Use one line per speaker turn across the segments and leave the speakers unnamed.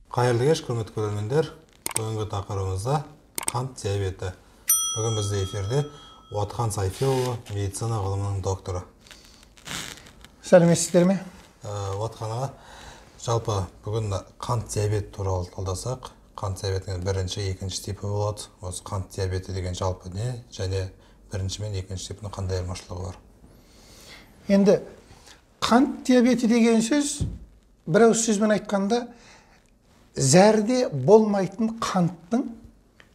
Қайырлы кеш, құрметті көрермендер. Бүгінгі тақырыбымызда қант диабеті. Бүгін бізде эфирде Уатқан Сайфиұлы, медицина ғылымының докторы.
Сәлеметсіздер ме?
Уатқан аға, жалпы бүгін қант диабеті туралы талдасақ, қант диабетінің бірінші, екінші типі болады. Осы қант диабеті деген жалпы не, және бірінші мен екінші типінің қандай айырмашылығы бар?
Енді қант диабеті деген сөз, бір ауыз сөзбен айтқанда, зәрде болмайтын қанттың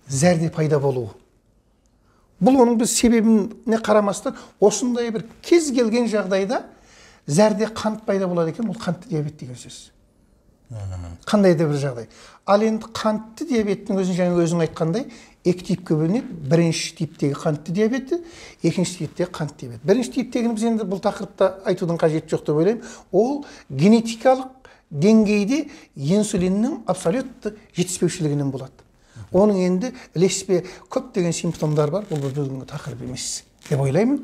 зәрде пайда болуы. Бұл оның біз себебіне қарамастан, осындай бір кез келген жағдайда зәрде қант пайда болады екен, бұл қантты диабет деген сөз. Қандай да бір жағдай. Ал енді қантты диабеттің өзің айтқандай, екі типке бөлінеді. Бірінші типтегі қантты диабеті, екінші типтегі қант диабеті. Бірінші типтегіні біз енді бұл тақырыпта айтудың қажеті жоқ деп ойлаймын. Ол генетикалық деңгейде инсулиннің абсолютті жетіспеушілігінен болады. Оның енді ілеспе көптеген симптомдар бар, бұл бүгінгі тақырып емес деп ойлаймын.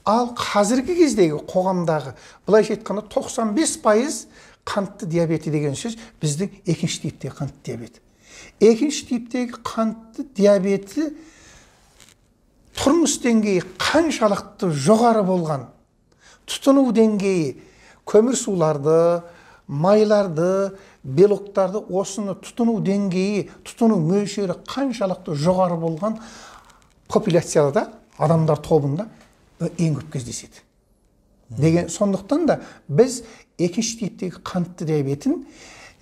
Ал қазіргі кездегі қоғамдағы, былайша айтқанда 95% қантты диабеті деген сөз біздің екінші типтегі қантты диабеті. Екінші типтегі қантты диабеті тұрмыс деңгейі қаншалықты жоғары болған, тұтыну деңгейі көмір суларды, майларды, белоктарды, осыны тұтыну деңгейі, тұтыну мөлшері қаншалықты жоғары болған популяцияда, адамдар тобында ең көп кездеседі. Деген сондықтан да біз екінші типтегі қантты диабетін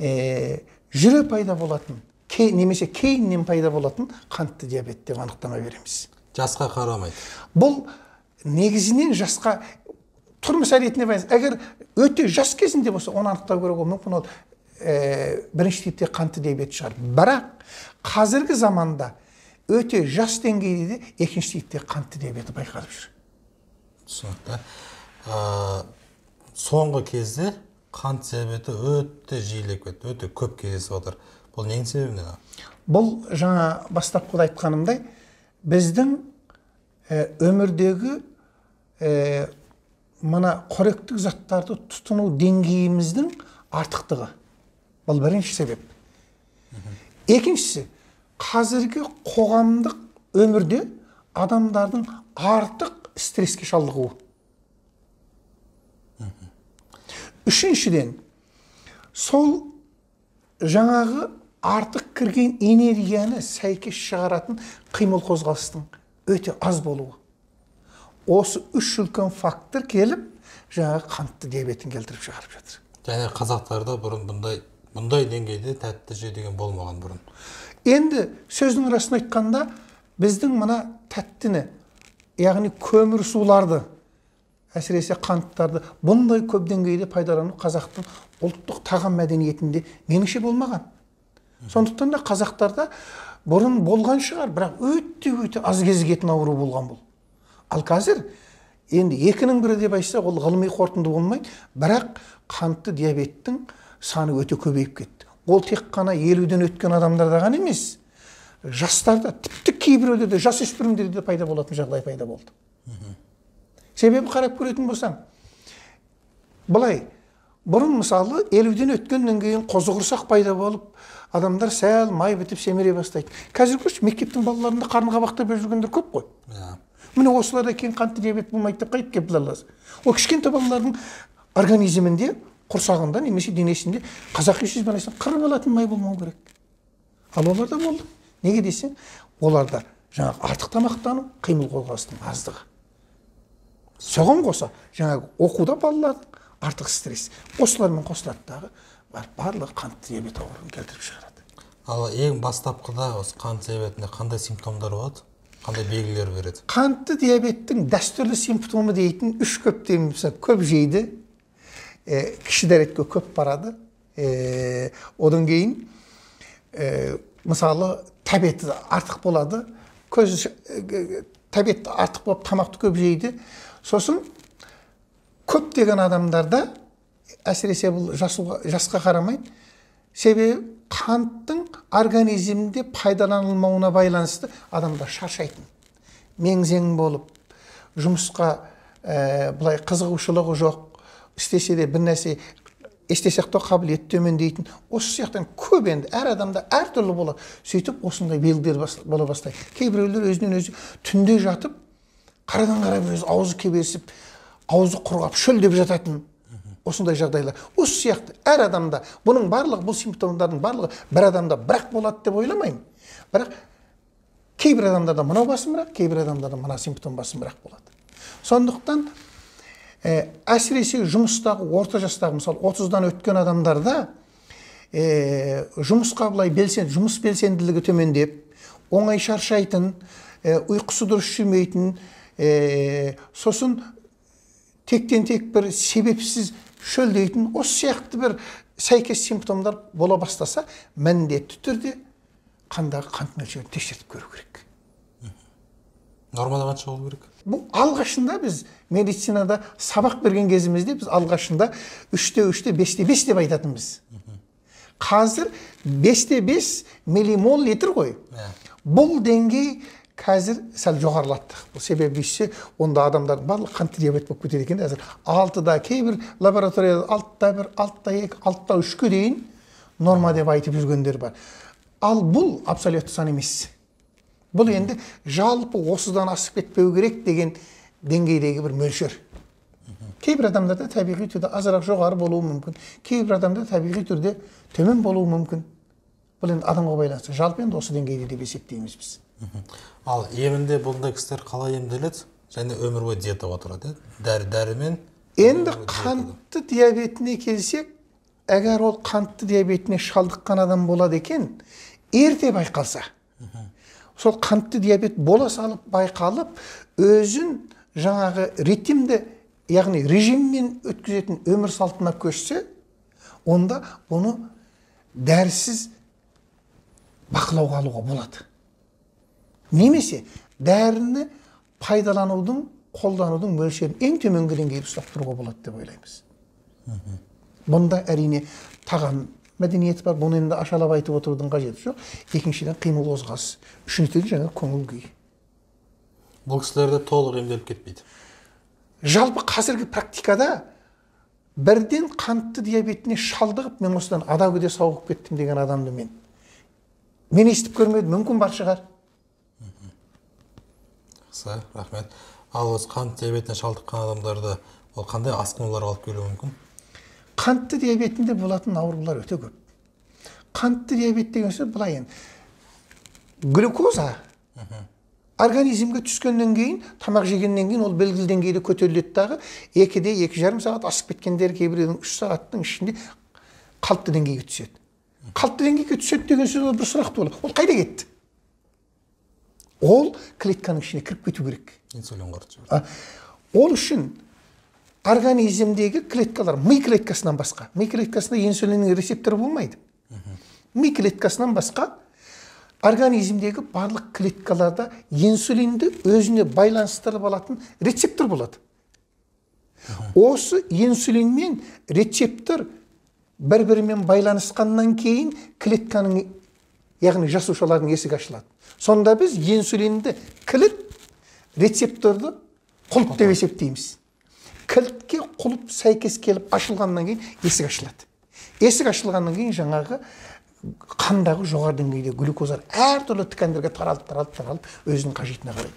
жүре пайда болатын, немесе кейіннен пайда болатын қантты диабет деп анықтама береміз.
Жасқа қарамайды.
Бұл негізінен жасқа тұрмыс әдетіне байланысты. Егер өте жас кезінде болса, оны анықтау керек, ол мүмкін ол бірінші типтегі қантты диабет шығар. Бірақ қазіргі заманда өте жас деңгейде де екінші типтегі қантты диабеті байқалып жүр.
Түсінікті. Соңғы кезде қант диабеті өте жиілеп кетті, өте көп кездесіп отыр. Бұл нең себебінен?
Бұл жаңа бастапқыда айтқанымдай, біздің өмірдегі мына қоректік заттарды тұтыну деңгейіміздің артықтығы. Бұл бірінші себеп. Екіншісі, қазіргі қоғамдық өмірде адамдардың артық стресске шалдығуы. Үшіншіден, сол жаңағы артық кірген энергияны сәйкес шығаратын қимыл қозғалыстың өте аз болуы. Осы үш үлкен фактор келіп, жаңағы қантты диабетін келтіріп шығарып жатыр.
Және қазақтарда бұрын бұндай деңгейде тәтті же деген болмаған бұрын.
Енді сөздің арасын айтқанда, біздің мына тәттіні, яғни көмір суларды, әсіресе қанттарды бұндай көп деңгейде пайдалану қазақтың ұлттық тағам мәдениетінде меніңше болмаған. Сондықтан да қазақтарда бұрын болған шығар, бірақ өте аз кезігетін ауру болған бұл. Ал қазір енді екінің бірі деп айтса, ол ғылыми қорытынды болмайды, бірақ қантты диабеттің саны өте көбейіп кетті. Ол тек қана 50-ден өткен адамдарда ғана емес, жастарда, тіпті кейбіреулерде, жасөспірімдерде пайда болатын жағдай пайда болды. Себебі қарап көретін болсаң, былай, бұрын мысалы 50-ден өткеннен кейін қозықұрсақ пайда болып, адамдар сәл май бітіп семіре бастайды. Қазір көрші, мектептің балаларында қарны қабақтап жүргендер көп қой. Міне осыларда кейін қантты диабет болмайды деп қайтып келіп аласыз. Ол кішкентай балалардың организмінде, құрсағында, немесе денесінде қазақи сөзбен айтсам қырып алатын май болмау керек. Ал оларда болды. Неге десең, оларда жаңағы артық тамақтану, қимыл қозғалыстың аздығы. Соған қоса, жаңағы оқуда балалардың артық стресс. Осылармен қосылаттағы барлығы қантты диабет ауруын келтіріп шығарады.
Ал ең бастапқыда осы қант диабетінде қандай симптомдар болады? Қандай белгілер береді?
Қантты диабеттің дәстүрлі симптомы дейтін үш көп жейді, кіші дәретке көп барады. Одан кейін, мысалы, тәбеті артық болады, тәбеті артық болып тамақты көп жейді. Сосын көптеген адамдарда, әсіресе бұл жасқа қарамайды, себебі қанттың организмде пайдаланылмауына байланысты адамдар шаршайтын, меңзең болып, жұмысқа былай қызығушылығы жоқ, істесе де бір нәрсе есте сақтау қабілеті төмендейтін, осы сияқтан көп енді әр адамда әртүрлі болады. Сөйтіп осындай белгілер бола бастайды. Кейбіреулер өзінен өзі түнде жатып, қарадан қарап өзі аузы кебесіп, аузы құрғап шөлдеп жататын осындай жағдайлар. Осы сияқты әр адамда бұның барлығы, бұл симптомдардың барлығы бір адамда бірақ болады деп ойламаймын. Бірақ кейбір адамдарда мынау басымырақ, кейбір адамдарда мына симптом басымырақ болады. Сондықтан әсіресе жұмыстағы орта жастағы, мысалы 30-дан өткен адамдарда жұмысқа былай жұмыс белсенділігі төмендеп, оңай шаршайтын, ұйқысы дұрыс жүрмейтін, сосын тектен тек бір себепсіз шөлдейтін, осы сияқты бір сәйкес симптомдар бола бастаса, міндетті түрде қандағы қант мөлшерін тексертіп көру керек.
Нормада қанша болу керек?
Бұл алғашында біз медицинада сабақ берген кезімізде біз алғашында 3-3, 5-5 деп айтатынбыз. Қазір 5-5 миллимол литр ғой. Бұл деңгей қазір сәл жоғарылатты. Бұл себебі онда адамдардың барлық қант диабет болып кетеді екен. Әзір 6-да кейбір лабораторияда 6-да 1, 6-да 2, 6-да 3-ке дейін норма деп айтып жүргендер бар. Ал бұл абсолютті сан емес. Бұл енді жалпы осыдан асып кетпеу керек деген деңгейдегі бір мөлшер. Кейбір адамдарда табиғи түрде азырақ жоғары болуы мүмкін. Кейбір адамда табиғи түрде төмен болуы мүмкін. Бұл енді адамға байланысты. Жалпы енді осы деңгейде деп есептейміз біз.
Ал емінде бұндай кісілер қалай емделеді? Және өмір бойы диетаға отырады. Дәрімен.
Енді қантты диабетіне келсек, әгер ол қантты диабетіне шалдыққан адам болады екен, ерте байқалса, сол қантты диабет бола салып байқалып, өзін жаңағы ритмді, яғни режиммен өткізетін өмір салтына көшсе, онда оны дәрісіз бақылауға алуға болады. Немесе дәріні пайдаланудың, қолданудың мөлшерін ең төменгі деңгейде ұстап тұруға болады деп ойлаймыз. Бұнда әрине тағам мәдениеті бар, бұны енді ашалап айтып отырудың қажеті жоқ. Екіншіден қимыл қозғалыс, үшіншіден жаңа көңіл күй.
Бұл кісілерде толық емделіп кетпейді.
Жалпы қазіргі практикада бірден қантты диабетіне шалдығып, мен осыдан адагөде сауығып кеттім деген адамды мен естіп көрмедім, мүмкін бар шығар.
Рахмет. Ал осы қант диабетіне шалдыққан адамдарды ол қандай асқынулар алып келуі мүмкін?
Қантты диабетінде болатын аурулар өте көп. Қантты диабет деген сөз былай енді. Глюкоза организмге түскеннен кейін, тамақ жегеннен кейін ол белгілі деңгейде көтеріледі дағы, 2-де 2,5 сағат асып кеткендер кейбіреудің 3 сағаттың ішінде қалыпты деңгейге түседі. Қалыпты деңгейге түседі деген сөз ол бір сұрақ болады. Ол қайда кетті? Ол клетканың ішіне кіріп кету керек.
Инсулин қорыту.
Ол үшін организмдегі клеткалар ми клеткасынан басқа. Ми клеткасында инсулиннің рецепторы болмайды. Ми клеткасынан басқа организмдегі барлық клеткаларда инсулинді өзіне байланыстырып алатын рецептор болады. Осы инсулин мен рецептор бір-бірімен байланысқаннан кейін клетканың, яғни жасушалардың есігі ашылады. Сонда біз инсулинді кілт, рецепторды құлып деп есептейміз. Кілтке құлып сәйкес келіп ашылғаннан кейін есік ашылады. Есік ашылғаннан кейін жаңағы қандағы жоғары деңгейде глюкозалар әртүрлі ткандерге таралып өзінің қажетіне қарай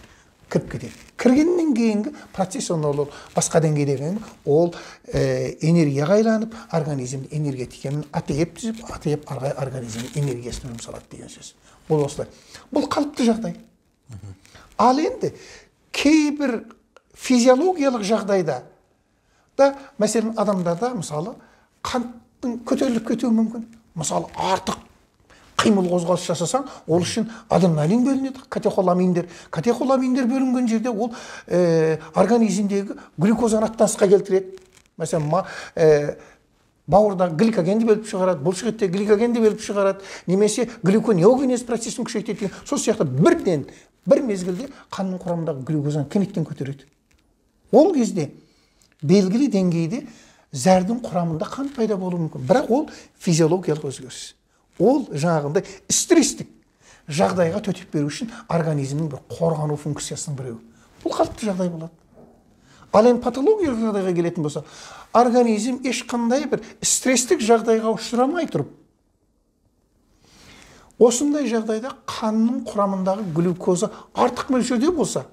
кіріп кетеді. Кіргеннен кейінгі процесс ол басқа деңгейдегі ол энергияға айланып, организмді энергетикамен атайып түзіп, атайып организмнің энергиясын жұмсалады деген сөз. Бұл осылай. Бұл қалыпты жағдай. Ал енді кейбір физиологиялық жағдайда да, мәселен адамдарда мысалы қанттың көтеріліп кетуі мүмкін. Мысалы артық қимыл қозғалыс жасасаң, ол үшін адреналин бөлінеді, катехоламиндер. Катехоламиндер бөлінген жерде ол организмдегі глюкозаны аттанысқа келтіреді. Мәселен, бауырда гликогенді бөліп шығарады, бұлшықетте гликогенді бөліп шығарады, немесе глюконеогенез процесін күшейтеді. Сол сияқты бірден бір мезгілде қанның құрамындағы глюкозаны кенеттен көтереді. Ол кезде белгілі деңгейде зәрдің құрамында қант пайда болуы мүмкін. Бірақ ол физиологиялық өзгеріс. Ол жаңағындай стресстік жағдайға төтеп беру үшін организмнің бір қорғану функциясының біреуі. Бұл қалыпты жағдай болады. Ал енді патологиялық жағдайға келетін болса, организм ешқандай бір стресстік жағдайға ұшырамай тұрып, осындай жағдайда қанның құрамындағы глюкоза артық мөлшерде болса,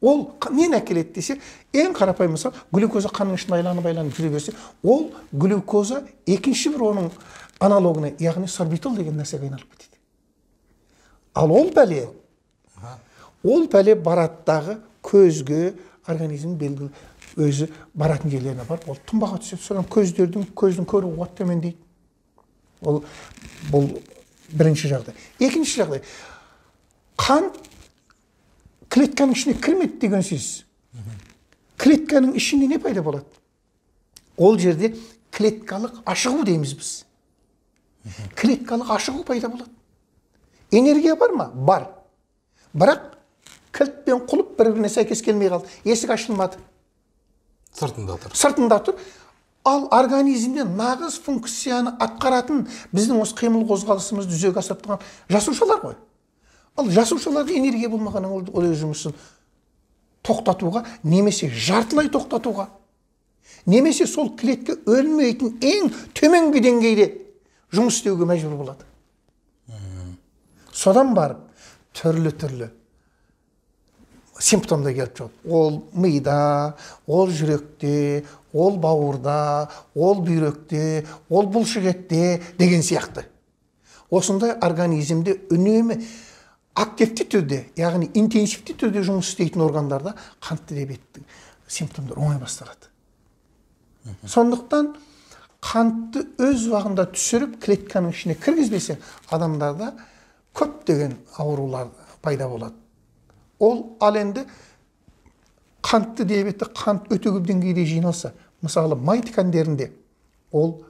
ол нені әкеледі десе, ең қарапайым мысал, глюкоза қанның ішінде айланып жүре берсе, ол глюкоза екінші бір оның аналогына, яғни сорбитол деген нәрсеге айналып кетеді. Ал ол пәле бараттағы көзге, организм белгілі өзі баратын жерлеріне барып, ол тұнбаға түседі. Содан көздің көру қуаты төмендейді. Бұл бірінші жағдай. Екінші жағдай. Қан клетканың ішіне кірмеді деген сөз. Клетканың ішінде не пайда болады? Ол жерде клеткалық ашығу дейміз біз. Клеткалық ашығу пайда болады. Энергия бар ма? Бар. Бірақ кілт пен құлып бір-біріне сәйкес келмей қалды. Есік ашылмады. Сыртында тұр. Ал организмде нағыз функцияны атқаратын біздің осы қимыл қозғалысымызды жүзеге асырып тұрған жасушалар ғой. Ал жасушаларда энергия болмағаннан ол өз жұмысын тоқтатуға, немесе жартылай тоқтатуға, немесе сол клетка өлмейтін ең төменгі деңгейде жұмыс істеуге мәжбүр болады. Содан барып түрлі симптомда келіп шығады. Ол мида, ол жүректе, ол бауырда, ол бүйректе, ол бұлшықетте деген сияқты. Осындай организмде үнемі активті түрде, яғни интенсивті түрде жұмыс істейтін органдарда қантты диабеттің симптомдары оңай басталады. Сондықтан қантты өз уақытында түсіріп, клетканың ішіне кіргізбесе, адамдарда көптеген аурулар пайда болады. Ал енді қантты диабетті қант өте көп деңгейде жиналса, мысалы май ткандерінде ол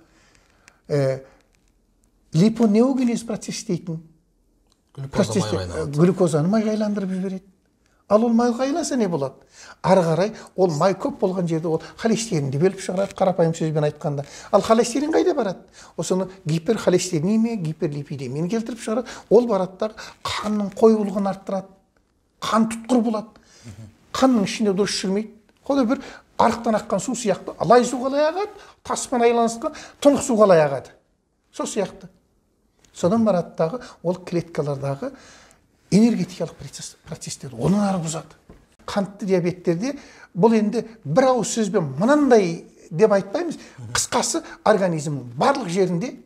липонеогенез процесс дейтін глюкозаны майға айландырып жібереді. Ал ол майға айланса не болады? Ары қарай ол май көп болған жерде ол холестеринді бөліп шығарады, қарапайым сөзбен айтқанда. Ал холестерин қайда барады? Осыны гиперхолестеринемия, гиперлипидемияны келтіріп шығарады. Ол бараттағы қанның қоюлығын арттырады. Қан тұтқыр болады. Қанның ішінде дұрыс жүрмейді. Қолы бір арықтан аққан су сияқты. Лай су қалай ағады, таспен айланысқан тұнық су қалай ағады. Сол сияқты. Содан бараттағы ол клеткалардағы энергетикалық процестерді онан ары бұзады. Қантты диабеттерде бұл енді бір ауыз сөзбен мынандай деп айтпаймыз. Қысқасы организмнің барлық жерінде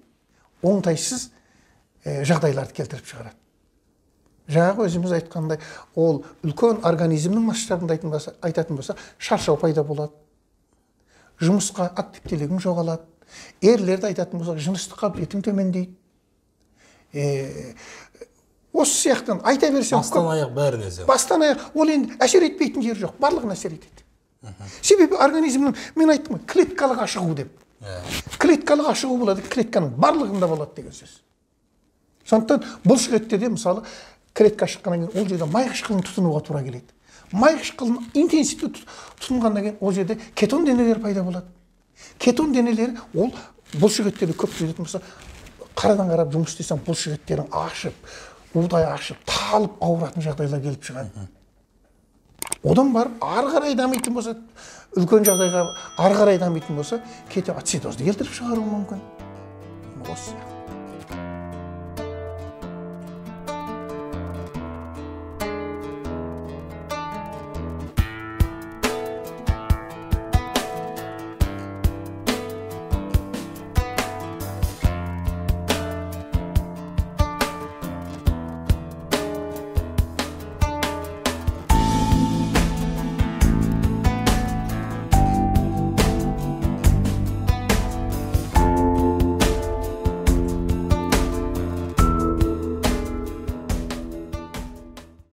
оңтайсыз жағдайларды келтіріп шығарады. Жаңағы өзіміз айтқандай, ол үлкен организмнің масштабында айтатын болса, шаршау пайда болады. Жұмысқа активтілігің жоғалады. Ерлерді айтатын болса, жыныстық қабілетің төмендейді. Осы сияқтан айта берсем,
бастан аяқ бәріне зиян.
Бастан аяқ ол енді әсер етпейтін жері жоқ, барлығын әсер етеді. Себебі организмнің, мен айттым, клеткалық ашығу деп. Клеткалық ашығу болады, клетканың барлығында болады деген сөз. Сондықтан бұлшықеттерде мысалы клетка шыққаннан кейін ол жерде май қышқылын тұтынуға тура келеді. Май қышқылын интенсивті тұтынғаннан кейін ол жерде кетон денелері пайда болады. Кетон денелері ол бұлшықеттерді көп түзетін болса, қарадан қарап жұмыс істесең бұлшықеттерің ашып, удай ашып, талып ауыратын жағдайлар келіп шығады. Одан барып ары қарай дамитын болса, үлкен жағдайға ары қарай дамитын болса, кете ацидозды келтіріп шығаруы мүмкін. Осы